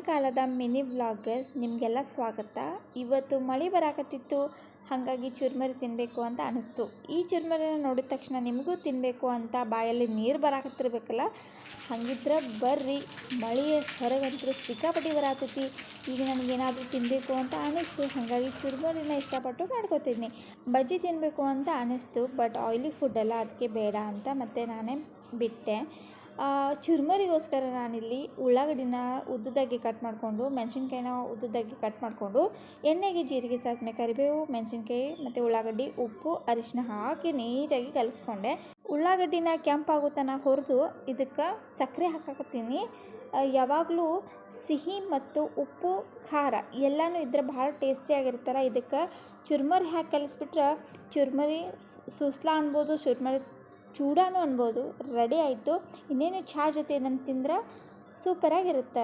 ಸಾಯಂಕಾಲದ mini vlog ನಿಮಗೆಲ್ಲ ಸ್ವಾಗತ. ಇವತ್ತು ಮಳೆ ಬರಾಕತ್ತಿತ್ತು, ಹಾಗಾಗಿ ಚುರ್ಮರಿ ತಿನ್ನಬೇಕು ಅಂತ ಅನಿಸ್ತು. ಈ ಚುರ್ಮರಿನ ನೋಡಿದ ತಕ್ಷಣ ನಿಮಗೂ ತಿನ್ನಬೇಕು ಅಂತ ಬಾಯಲ್ಲಿ ನೀರು ಬರಾಕತ್ತಿರ್ಬೇಕಲ್ಲ, ಹಾಗಿದ್ರೆ ಬರ್ರಿ. ಮಳೆ ಹೊರಗಂತೂ ಸಿಕ್ಕಾಪಟ್ಟಿ ಬರಾಕತ್ತೈತಿ. ಈಗ ನನಗೇನಾದರೂ ತಿನ್ನಬೇಕು ಅಂತ ಅನಿಸ್ತು, ಹಾಗಾಗಿ ಚುರ್ಮರಿನ ಇಷ್ಟಪಟ್ಟು ಮಾಡ್ಕೋತೀನಿ. ಬಜ್ಜಿ ತಿನ್ನಬೇಕು ಅಂತ ಅನಿಸ್ತು, ಬಟ್ ಆಯಿಲಿ ಫುಡ್ ಅಲ್ಲ, ಅದಕ್ಕೆ ಬೇಡ ಅಂತ ಮತ್ತೆ ನಾನೇ ಬಿಟ್ಟೆ. ಚುರ್ಮರಿಗೋಸ್ಕರ ನಾನಿಲ್ಲಿ ಉಳ್ಳಾಗಡ್ಡಿನ ಉದ್ದುದಾಗಿ ಕಟ್ ಮಾಡಿಕೊಂಡು, ಮೆಣಸಿನ್ಕಾಯಿನ ಉದ್ದುದಾಗಿ ಕಟ್ ಮಾಡಿಕೊಂಡು, ಎಣ್ಣೆಗೆ ಜೀರಿಗೆ, ಸಾಸಿವೆ, ಕರಿಬೇವು, ಮೆಣಸಿನ್ಕಾಯಿ ಮತ್ತು ಉಳ್ಳಾಗಡ್ಡಿ, ಉಪ್ಪು, ಅರಿಶಿನ ಹಾಕಿ ನೀಟಾಗಿ ಕಲಿಸ್ಕೊಂಡೆ. ಉಳ್ಳಾಗಡ್ಡಿನ ಕೆಂಪಾಗೋ ತನಕ ಹುರಿದು ಇದಕ್ಕೆ ಸಕ್ಕರೆ ಹಾಕಾಕತ್ತೀನಿ. ಯಾವಾಗಲೂ ಸಿಹಿ ಮತ್ತು ಉಪ್ಪು, ಖಾರ ಎಲ್ಲನೂ ಇದ್ರೆ ಭಾಳ ಟೇಸ್ಟಿಯಾಗಿರ್ತಾರೆ. ಇದಕ್ಕೆ ಚುರ್ಮರಿ ಹಾಕಿ ಕಲಿಸ್ಬಿಟ್ರೆ ಚುರ್ಮರಿ ಸೂಸ್ಲಾ ಅನ್ಬೋದು, ಚುರ್ಮರಿ ಚೂಡಾನು ಅನ್ಬೋದು. ರೆಡಿ ಆಯಿತು. ಇನ್ನೇನು ಚಹಾ ಜೊತೆ ಇದನ್ನು ತಿಂದ್ರೆ ಸೂಪರಾಗಿರುತ್ತೆ.